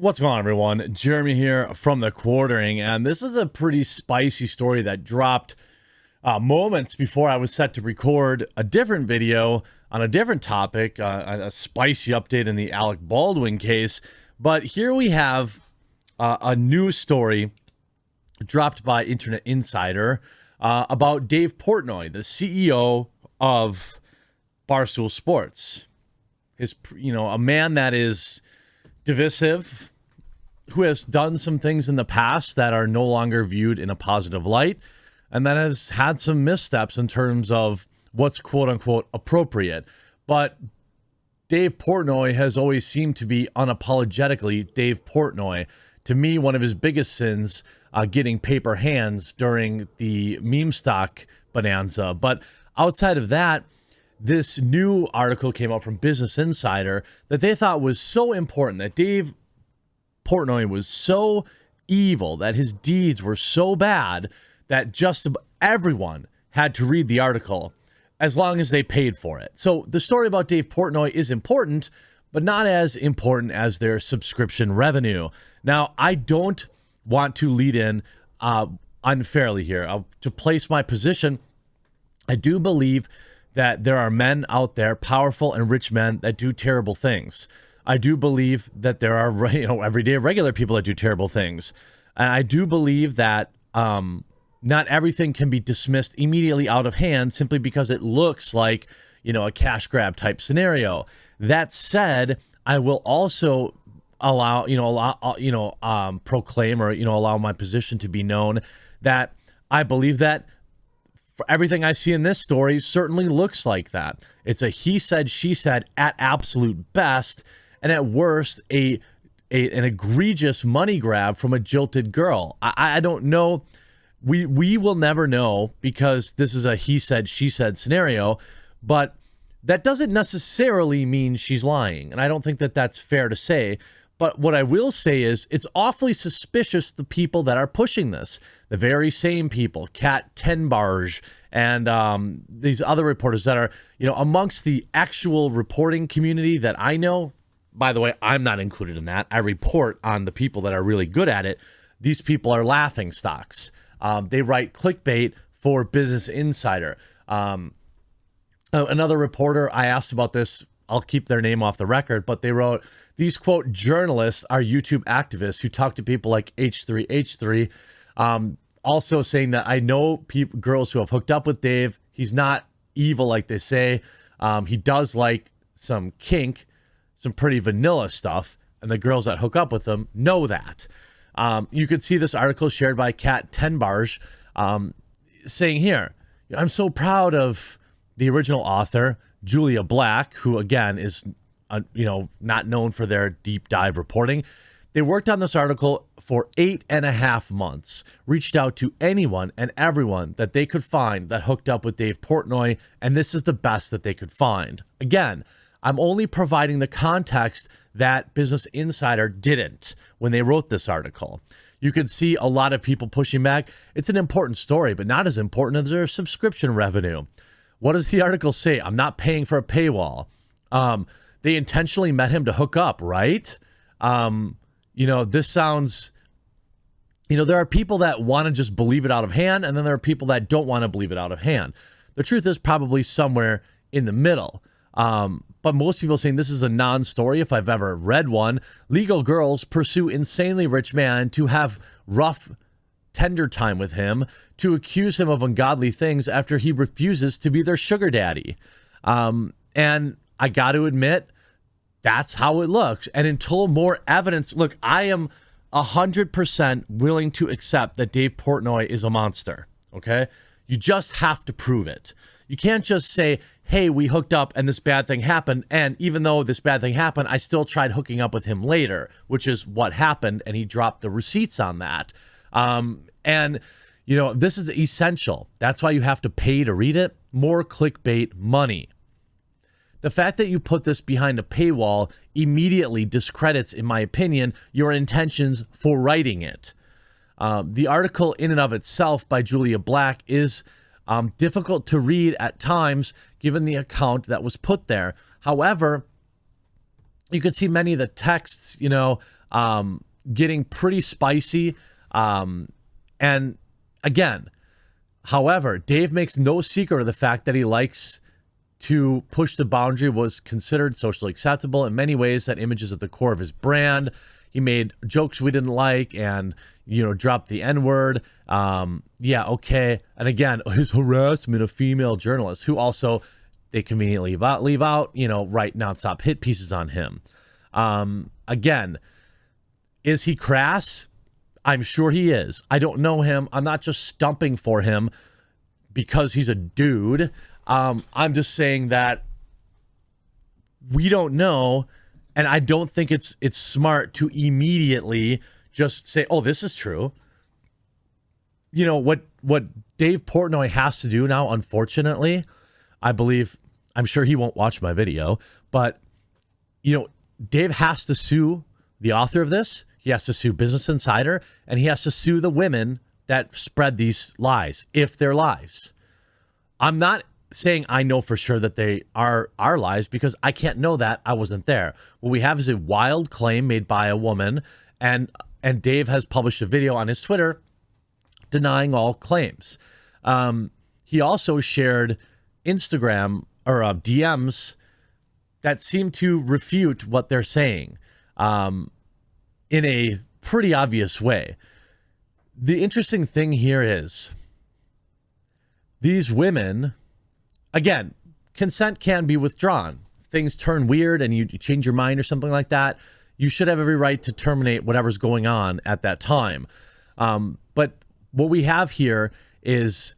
What's going on, everyone? Jeremy here from The Quartering, and this is a pretty spicy story that dropped moments before I was set to record a different video on a different topic, a spicy update in the Alec Baldwin case. But here we have a news story dropped by Internet Insider about Dave Portnoy, the CEO of Barstool Sports. A man that is divisive, who has done some things in the past that are no longer viewed in a positive light, and that has had some missteps in terms of what's quote-unquote appropriate. But Dave Portnoy has always seemed to be unapologetically Dave Portnoy. To me, one of his biggest sins, getting paper hands during the meme stock bonanza. But outside of that, this new article came out from Business Insider that they thought was so important, that Dave Portnoy was so evil, that his deeds were so bad, that just everyone had to read the article as long as they paid for it. So the story about Dave Portnoy is important, but not as important as their subscription revenue. Now, I don't want to lead in unfairly here. To place my position, I do believe that there are men out there, powerful and rich men, that do terrible things. I do believe that there are, everyday regular people that do terrible things. And I do believe that not everything can be dismissed immediately out of hand simply because it looks like, a cash grab type scenario. That said, I will also proclaim or, allow my position to be known that I believe that for everything I see in this story certainly looks like that. It's a he said, she said at absolute best, and at worst, an egregious money grab from a jilted girl. I don't know. We will never know, because this is a he said, she said scenario, but that doesn't necessarily mean she's lying. And I don't think that that's fair to say. But what I will say is it's awfully suspicious, the people that are pushing this, the very same people, Kat Tenbarge and these other reporters that are, amongst the actual reporting community that I know. By the way, I'm not included in that. I report on the people that are really good at it. These people are laughing stocks. They write clickbait for Business Insider. Another reporter, I asked about this, I'll keep their name off the record, but they wrote, these, quote, journalists are YouTube activists who talk to people like H3H3, also saying that I know girls who have hooked up with Dave. He's not evil like they say. He does like some kink, some pretty vanilla stuff, and the girls that hook up with him know that. You could see this article shared by Kat Tenbarge saying here, I'm so proud of the original author, Julia Black, who again is not known for their deep dive reporting. They worked on this article for 8.5 months, reached out to anyone and everyone that they could find that hooked up with Dave Portnoy, and this is the best that they could find. Again, I'm only providing the context that Business Insider didn't when they wrote this article. You could see a lot of people pushing back. It's an important story, but not as important as their subscription revenue. What does the article say? I'm not paying for a paywall. They intentionally met him to hook up, right? This sounds, there are people that want to just believe it out of hand, and then there are people that don't want to believe it out of hand. The truth is probably somewhere in the middle. But most people are saying this is a non-story if I've ever read one. Legal girls pursue insanely rich man to have rough tender time with him, to accuse him of ungodly things after he refuses to be their sugar daddy. And I got to admit, that's how it looks. And until more evidence, look, I am 100% willing to accept that Dave Portnoy is a monster. Okay. You just have to prove it. You can't just say, hey, we hooked up and this bad thing happened. And even though this bad thing happened, I still tried hooking up with him later, which is what happened. And he dropped the receipts on that. This is essential. That's why you have to pay to read it. More clickbait money. The fact that you put this behind a paywall immediately discredits, in my opinion, your intentions for writing it. The article in and of itself by Julia Black is difficult to read at times, given the account that was put there. However, you could see many of the texts, getting pretty spicy. And again, however, Dave makes no secret of the fact that he likes to push the boundary was considered socially acceptable. In many ways, that image is at the core of his brand. He made jokes we didn't like and, dropped the N-word. Yeah, okay. And again, his harassment of female journalists who also, they conveniently leave out, write nonstop hit pieces on him. Again, is he crass? I'm sure he is. I don't know him. I'm not just stumping for him because he's a dude. I'm just saying that we don't know, and I don't think it's smart to immediately just say, "Oh, this is true." What Dave Portnoy has to do now, unfortunately, I'm sure he won't watch my video, but Dave has to sue the author of this. He has to sue Business Insider, and he has to sue the women that spread these lies, if they're lies. I'm not saying I know for sure that they are lies because I can't know that. I wasn't there. What we have is a wild claim made by a woman, and Dave has published a video on his Twitter denying all claims. He also shared Instagram or DMs that seem to refute what they're saying in a pretty obvious way. The interesting thing here is these women, again, consent can be withdrawn. Things turn weird and you change your mind or something like that. You should have every right to terminate whatever's going on at that time. But what we have here is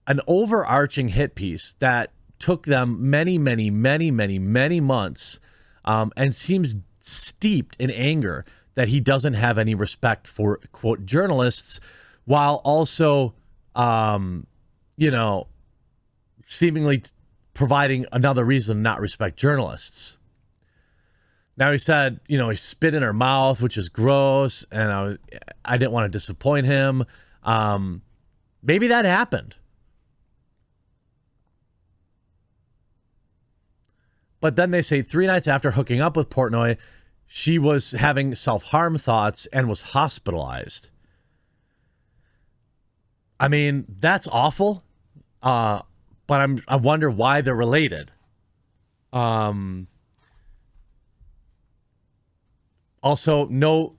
an overarching hit piece that took them many, many, many, many, many months and seems steeped in anger that he doesn't have any respect for, quote, journalists, while also, seemingly providing another reason to not respect journalists. Now he said, he spit in her mouth, which is gross, and I didn't want to disappoint him. Maybe that happened. But then they say 3 nights after hooking up with Portnoy, she was having self-harm thoughts and was hospitalized. I mean, that's awful. But I wonder why they're related. Also,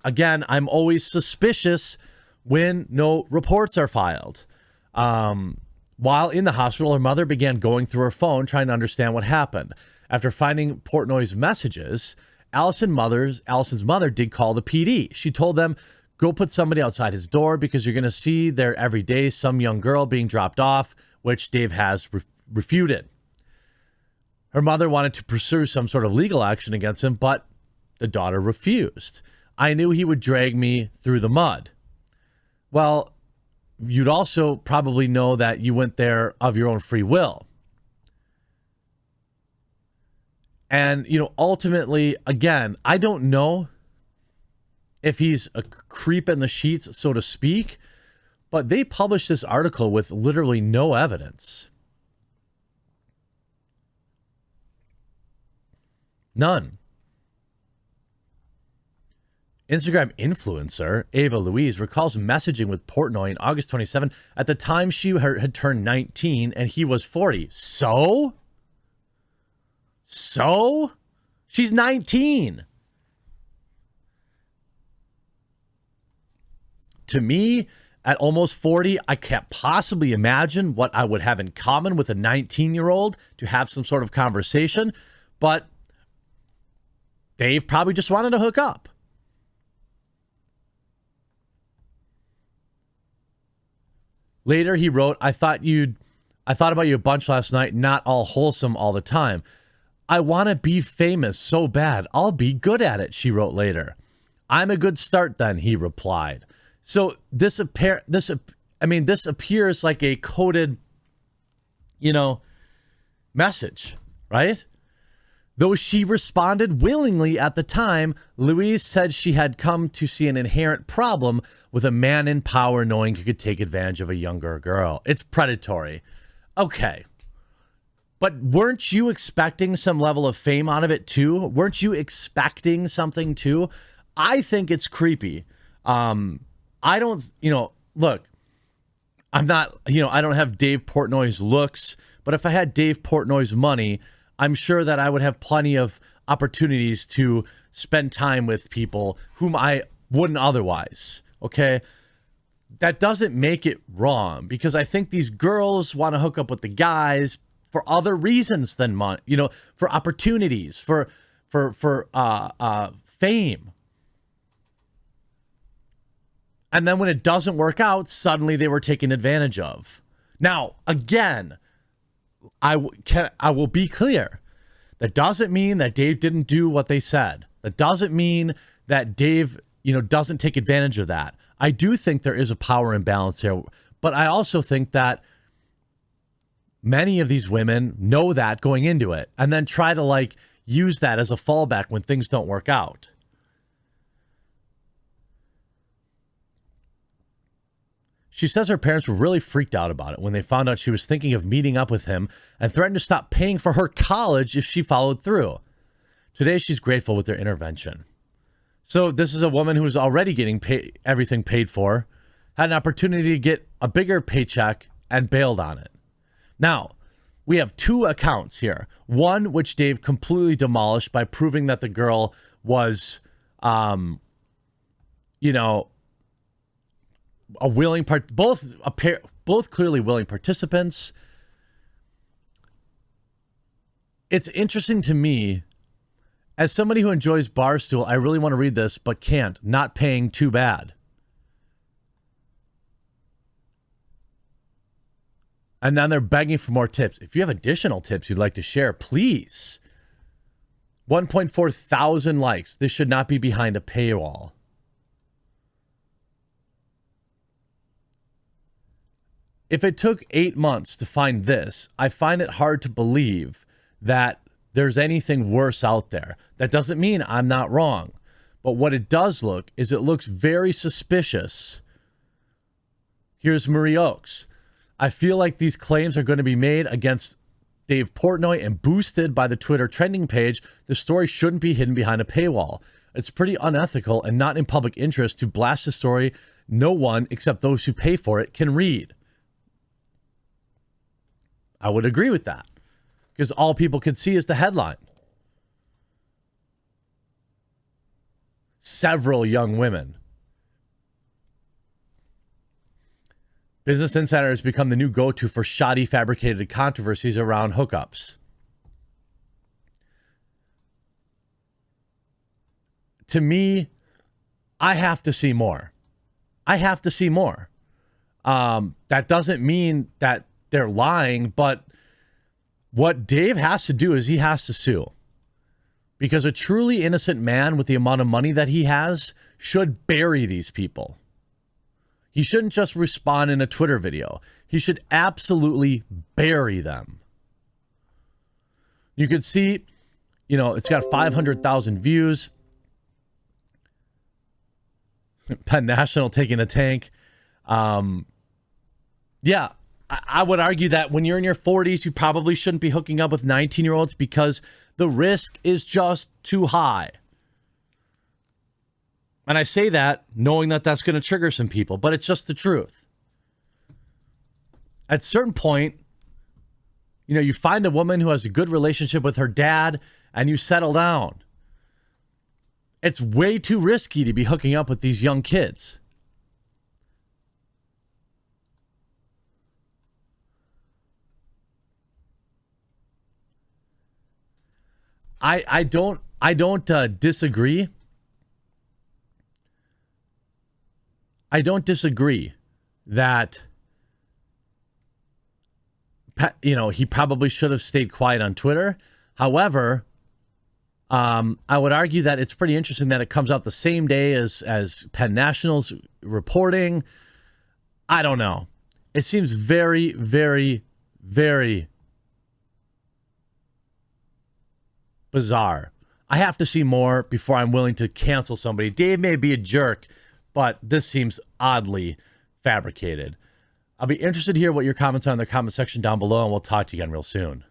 again, I'm always suspicious when no reports are filed. While in the hospital, her mother began going through her phone, trying to understand what happened. After finding Portnoy's messages, Allison's mother did call the PD. She told them, go put somebody outside his door because you're going to see there every day some young girl being dropped off, which Dave has refuted. Her mother wanted to pursue some sort of legal action against him, but the daughter refused. I knew he would drag me through the mud. Well, you'd also probably know that you went there of your own free will. And, ultimately, again, I don't know if he's a creep in the sheets, so to speak, but they published this article with literally no evidence. None. Instagram influencer Ava Louise recalls messaging with Portnoy in August 27. At the time, she had turned 19 and he was 40. So? She's 19. To me, at almost 40, I can't possibly imagine what I would have in common with a 19-year-old to have some sort of conversation, but Dave probably just wanted to hook up. Later, he wrote, I thought about you a bunch last night, not all wholesome all the time. I want to be famous so bad. I'll be good at it, she wrote later. I'm a good start then, he replied. So this appears like a coded, message, right? Though she responded willingly at the time, Louise said she had come to see an inherent problem with a man in power knowing he could take advantage of a younger girl. It's predatory. Okay. But weren't you expecting some level of fame out of it too? Weren't you expecting something too? I think it's creepy. I don't, look, I'm not, I don't have Dave Portnoy's looks, but if I had Dave Portnoy's money, I'm sure that I would have plenty of opportunities to spend time with people whom I wouldn't otherwise. Okay. That doesn't make it wrong, because I think these girls want to hook up with the guys for other reasons than money, for opportunities, for fame. And then when it doesn't work out, suddenly they were taken advantage of. Now, again, I will be clear. That doesn't mean that Dave didn't do what they said. That doesn't mean that Dave, doesn't take advantage of that. I do think there is a power imbalance here, but I also think that many of these women know that going into it and then try to use that as a fallback when things don't work out. She says her parents were really freaked out about it when they found out she was thinking of meeting up with him and threatened to stop paying for her college if she followed through. Today, she's grateful with their intervention. So this is a woman who was already getting everything paid for, had an opportunity to get a bigger paycheck, and bailed on it. Now, we have two accounts here. One, which Dave completely demolished by proving that the girl was, a willing part, both clearly willing participants. It's interesting to me, as somebody who enjoys Barstool, I really want to read this, but can't. Not paying, too bad. And then they're begging for more tips. If you have additional tips you'd like to share, please. 1.4 thousand likes. This should not be behind a paywall. If it took 8 months to find this, I find it hard to believe that there's anything worse out there. That doesn't mean I'm not wrong. But what it does look is it looks very suspicious. Here's Marie Oakes. I feel like these claims are going to be made against Dave Portnoy and boosted by the Twitter trending page. The story shouldn't be hidden behind a paywall. It's pretty unethical and not in public interest to blast a story no one except those who pay for it can read. I would agree with that, because all people can see is the headline. Several young women. Business Insider has become the new go-to for shoddy, fabricated controversies around hookups. To me, I have to see more. That doesn't mean that they're lying, but what Dave has to do is he has to sue, because a truly innocent man with the amount of money that he has should bury these people. He shouldn't just respond in a Twitter video. He should absolutely bury them. You can see, it's got 500,000 views. Penn National taking a tank. Yeah. I would argue that when you're in your 40s, you probably shouldn't be hooking up with 19-year-olds because the risk is just too high. And I say that knowing that that's going to trigger some people, but it's just the truth. At a certain point, you find a woman who has a good relationship with her dad and you settle down. It's way too risky to be hooking up with these young kids. I don't disagree. I don't disagree that, he probably should have stayed quiet on Twitter. However, I would argue that it's pretty interesting that it comes out the same day as Penn National's reporting. I don't know. It seems very, very, very bizarre. I have to see more before I'm willing to cancel somebody. Dave may be a jerk, but this seems oddly fabricated. I'll be interested to hear what your comments are in the comment section down below, and we'll talk to you again real soon.